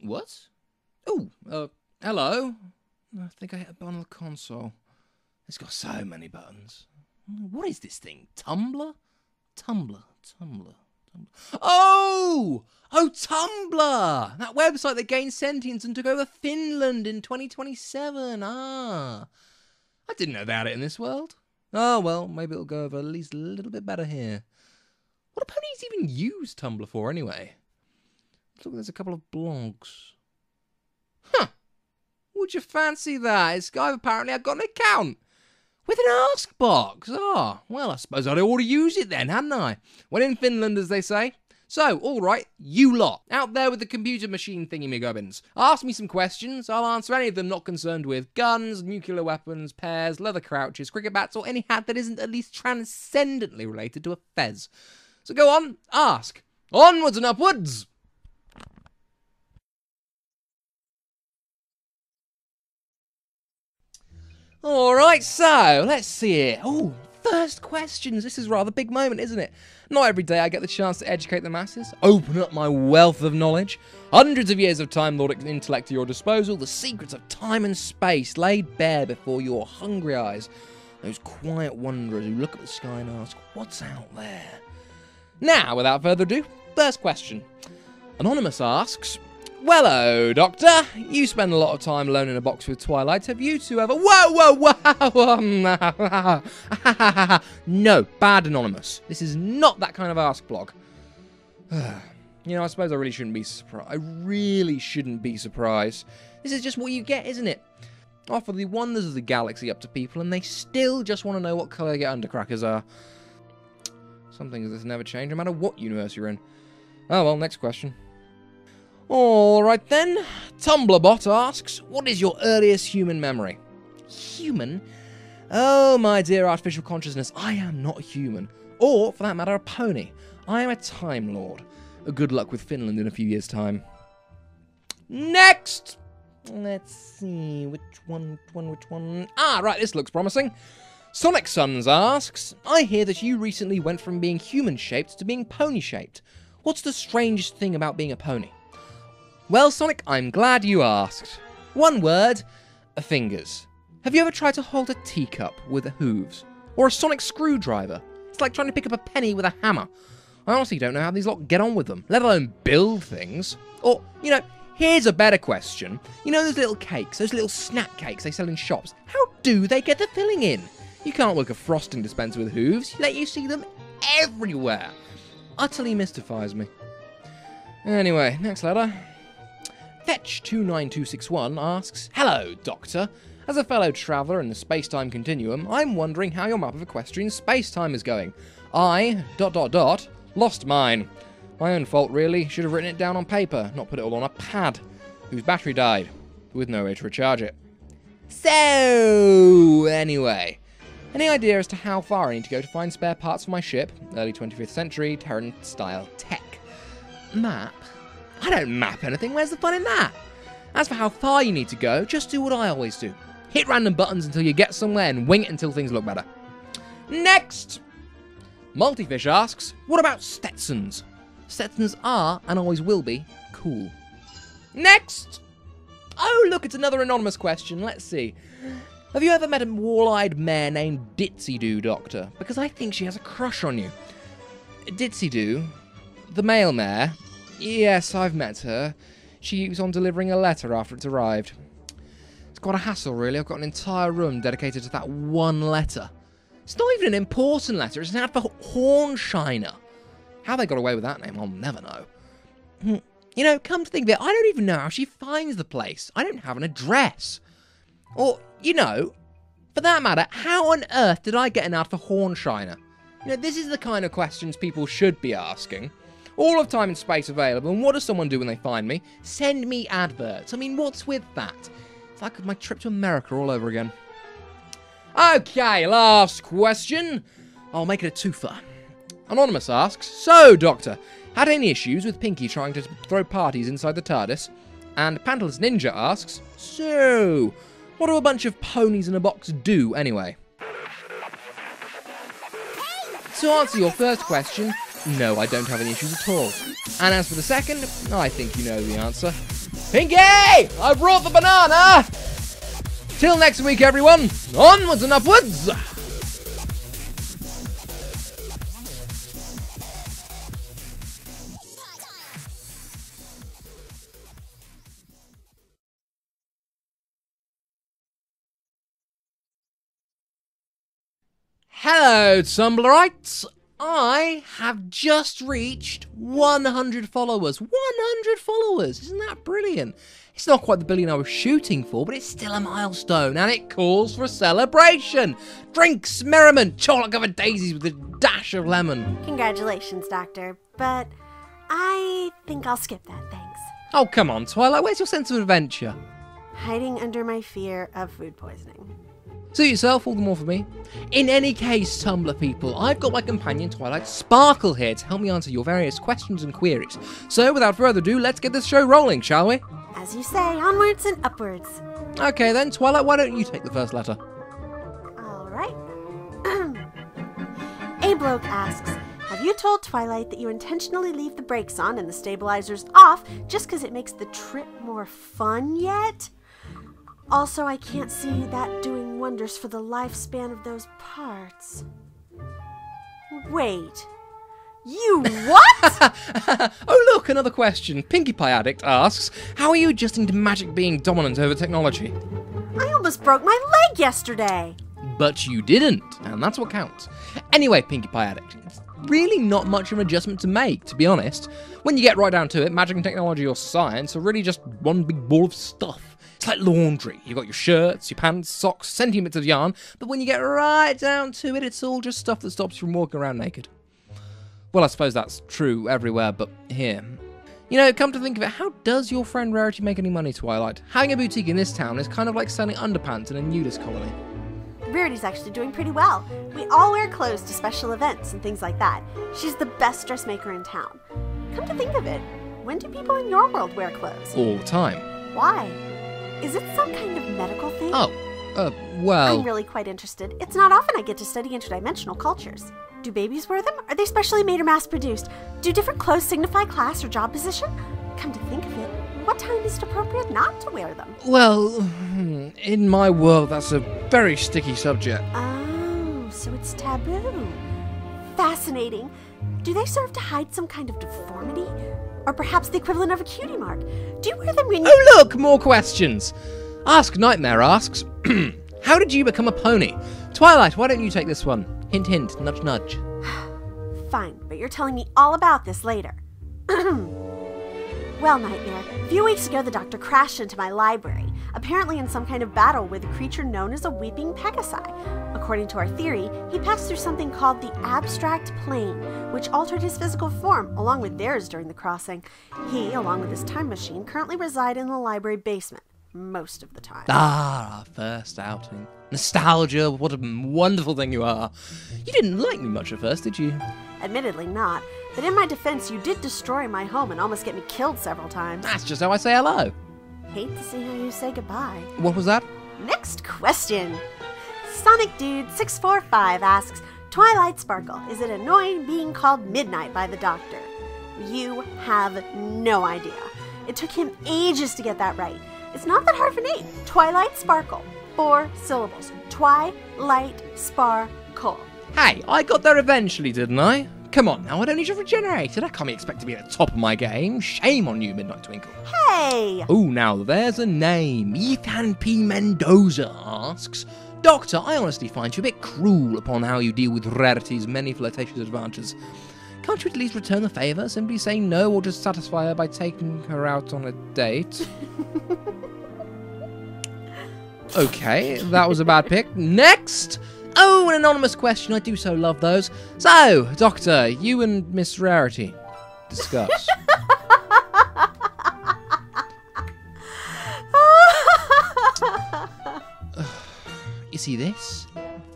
What? Oh, hello. I think I hit a button on the console. It's got so many buttons. What is this thing? Tumblr? Tumblr. Oh! Oh, Tumblr! That website that gained sentience and took over Finland in 2027. Ah. I didn't know about it in this world. Oh, well, maybe it'll go over at least a little bit better here. What do ponies even use Tumblr for, anyway? Look, there's a couple of blogs. Huh. Would you fancy that? It's apparently I've got an account. With an ask box. Ah, well, I suppose I'd ought to use it then, hadn't I? When in Finland, as they say. So, all right, you lot, out there with the computer machine thingy-me-gubbins, ask me some questions. I'll answer any of them not concerned with guns, nuclear weapons, pears, leather crouches, cricket bats, or any hat that isn't at least transcendently related to a fez. So go on, ask. Onwards and upwards! Alright, so, let's see it. Oh, first questions. This is a rather big moment, isn't it? Not every day I get the chance to educate the masses, open up my wealth of knowledge. Hundreds of years of time-lord intellect at your disposal, the secrets of time and space laid bare before your hungry eyes. Those quiet wanderers who look at the sky and ask, what's out there? Now, without further ado, first question. Anonymous asks, "Wello, Doctor. You spend a lot of time alone in a box with Twilight. Have you two ever..." Whoa! No, bad Anonymous. This is not that kind of ask blog. You know, I suppose I really shouldn't be surprised. This is just what you get, isn't it? Offer the wonders of the galaxy up to people, and they still just want to know what colour your undercrackers are. Some things that never change, no matter what universe you're in. Oh well, next question. Alright then, TumblrBot asks, what is your earliest human memory? Human? Oh, my dear artificial consciousness, I am not human. Or, for that matter, a pony. I am a Time Lord. Good luck with Finland in a few years' time. Next! Let's see, which one? Ah, right, this looks promising. Sonic Sons asks, I hear that you recently went from being human-shaped to being pony-shaped. What's the strangest thing about being a pony? Well, Sonic, I'm glad you asked. One word, fingers. Have you ever tried to hold a teacup with a hooves? Or a sonic screwdriver? It's like trying to pick up a penny with a hammer. I honestly don't know how these lot get on with them, let alone build things. Or, you know, here's a better question. You know those little cakes, those little snack cakes they sell in shops? How do they get the filling in? You can't work a frosting dispenser with hooves, yet you see them everywhere. Utterly mystifies me. Anyway, next letter. Fetch29261 asks, hello, Doctor. As a fellow traveller in the space-time continuum, I'm wondering how your map of equestrian space-time is going. I, ... lost mine. My own fault, really. Should have written it down on paper, not put it all on a pad, whose battery died, with no way to recharge it. So, anyway, any idea as to how far I need to go to find spare parts for my ship? Early 25th century, Terran-style tech. Map? I don't map anything, where's the fun in that? As for how far you need to go, just do what I always do. Hit random buttons until you get somewhere and wing it until things look better. Next! Multifish asks, what about Stetsons? Stetsons are, and always will be, cool. Next! Oh, look, it's another anonymous question. Let's see. Have you ever met a wall-eyed mare named Ditsy-Doo, Doctor? Because I think she has a crush on you. Ditsy-Doo? The male mare? Yes, I've met her. She was on delivering a letter after it's arrived. It's quite a hassle, really. I've got an entire room dedicated to that one letter. It's not even an important letter. It's an ad for Hornshiner. How they got away with that name, I'll never know. You know, come to think of it, I don't even know how she finds the place. I don't have an address. Or, you know, for that matter, how on earth did I get an ad for Hornshiner? You know, this is the kind of questions people should be asking. All of time and space available, and what does someone do when they find me? Send me adverts. I mean, what's with that? It's like my trip to America all over again. Okay, last question. I'll make it a twofer. Anonymous asks, so, Doctor, had any issues with Pinky trying to throw parties inside the TARDIS? And Pantalus Ninja asks, so, what do a bunch of ponies in a box do, anyway? To answer your first question, No, I don't have any issues at all. And as for the second, I think you know the answer. Pinky! I brought the banana! Till next week, everyone. Onwards and upwards! Hello, Tumblrites! I have just reached 100 followers. 100 followers! Isn't that brilliant? It's not quite the billion I was shooting for, but it's still a milestone, and it calls for a celebration! Drinks, merriment, chocolate-covered daisies with a dash of lemon. Congratulations, Doctor, but I think I'll skip that, thanks. Oh, come on, Twilight, where's your sense of adventure? Hiding under my fear of food poisoning. Suit yourself, all the more for me. In any case, Tumblr people, I've got my companion Twilight Sparkle here to help me answer your various questions and queries. So, without further ado, let's get this show rolling, shall we? As you say, onwards and upwards. Okay then, Twilight, why don't you take the first letter? Alright. A bloke asks, have you told Twilight that you intentionally leave the brakes on and the stabilizers off just because it makes the trip more fun yet? Also, I can't see that doing wonders for the lifespan of those parts. Wait. You what? Oh look, another question. Pinkie Pie Addict asks, how are you adjusting to magic being dominant over technology? I almost broke my leg yesterday. But you didn't, and that's what counts. Anyway, Pinkie Pie Addict, it's really not much of an adjustment to make, to be honest. When you get right down to it, magic and technology or science are really just one big ball of stuff. It's like laundry. You've got your shirts, your pants, socks, centimetres of yarn, but when you get right down to it, it's all just stuff that stops you from walking around naked. Well, I suppose that's true everywhere, but here. You know, come to think of it, how does your friend Rarity make any money, Twilight? Having a boutique in this town is kind of like selling underpants in a nudist colony. Rarity's actually doing pretty well. We all wear clothes to special events and things like that. She's the best dressmaker in town. Come to think of it, when do people in your world wear clothes? All the time. Why? Is it some kind of medical thing? Well... I'm really quite interested. It's not often I get to study interdimensional cultures. Do babies wear them? Are they specially made or mass-produced? Do different clothes signify class or job position? Come to think of it, what time is it appropriate not to wear them? Well, in my world, that's a very sticky subject. Oh, so it's taboo. Fascinating. Do they serve to hide some kind of deformity? Or perhaps the equivalent of a cutie mark? Do you wear them when you... Oh look, more questions! Ask Nightmare asks, how did you become a pony? Twilight, why don't you take this one? Hint hint, nudge nudge. Fine, but you're telling me all about this later. Well, Nightmare, a few weeks ago the doctor crashed into my library, apparently in some kind of battle with a creature known as a weeping Pegasi. According to our theory, he passed through something called the abstract plane, which altered his physical form, along with theirs during the crossing. He, along with his time machine, currently reside in the library basement, most of the time. Ah, our first outing. Nostalgia, what a wonderful thing you are. You didn't like me much at first, did you? Admittedly not, but in my defense, you did destroy my home and almost get me killed several times. That's just how I say hello. Hate to see how you say goodbye. What was that? Next question. Sonic Dude 645 asks, Twilight Sparkle, is it annoying being called Midnight by the doctor? You have no idea. It took him ages to get that right. It's not that hard of a name. Twilight Sparkle. 4 syllables. Twilight Sparkle. Hey, I got there eventually, didn't I? Come on now, I'd only just regenerated. I can't expect to be at the top of my game. Shame on you, Midnight Twinkle. Hey! Oh, now there's a name. Ethan P. Mendoza asks, Doctor, I honestly find you a bit cruel upon how you deal with Rarity's many flirtatious advances. Can't you at least return the favour? Simply say no or just satisfy her by taking her out on a date? Okay, that was a bad pick. Next! Oh, an anonymous question. I do so love those. So, Doctor, you and Miss Rarity, discuss. You see this?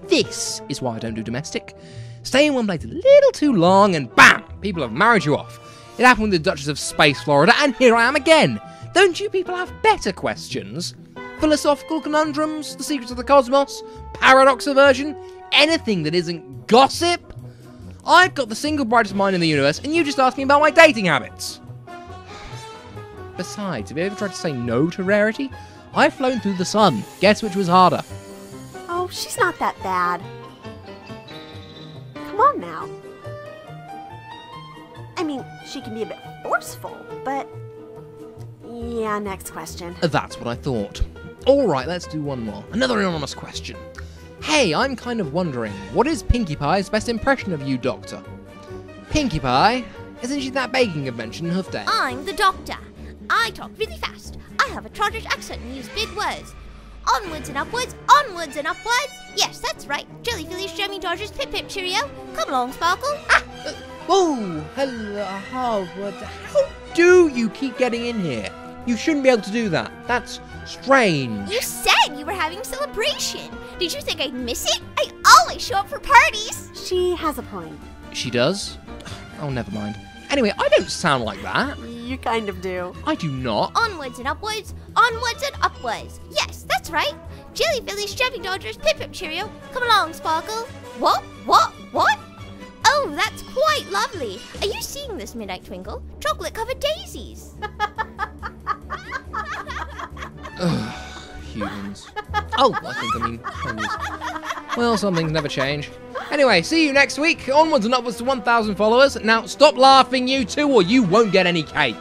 This is why I don't do domestic. Stay in one place a little too long and bam! People have married you off. It happened with the Duchess of Space Florida and here I am again. Don't you people have better questions? Philosophical conundrums, the secrets of the cosmos, paradox aversion, anything that isn't gossip? I've got the single brightest mind in the universe, and you just asked me about my dating habits. Besides, have you ever tried to say no to rarity? I've flown through the sun. Guess which was harder? Oh, she's not that bad. Come on now. I mean, she can be a bit forceful, but... Yeah, next question. That's what I thought. Alright, let's do one more. Another anonymous question. Hey, I'm kind of wondering, what is Pinkie Pie's best impression of you, Doctor? Pinkie Pie? Isn't she that baking convention in Hoofdale? I'm the Doctor. I talk really fast. I have a Trottish accent and use big words. Onwards and upwards, onwards and upwards. Yes, that's right. Jelly Phillies, Jemmy Dodgers, Pip Pip Cheerio. Come along, Sparkle. Whoa! Hello, what the how do you keep getting in here? You shouldn't be able to do that. That's strange. You said you were having a celebration. Did you think I'd miss it? I always show up for parties. She has a point. She does? Oh, never mind. Anyway, I don't sound like that. You kind of do. I do not. Onwards and upwards, onwards and upwards. Yes, that's right. Jelly Phillies, Jemmy Dodgers, Pip Pip Cheerio. Come along, Sparkle. What? Oh, that's quite lovely. Are you seeing this, Midnight Twinkle? Chocolate-covered daisies. Humans. Oh, I mean ponies. Well, some things never change. Anyway, see you next week. Onwards and upwards to 1,000 followers. Now, stop laughing, you two, or you won't get any cake.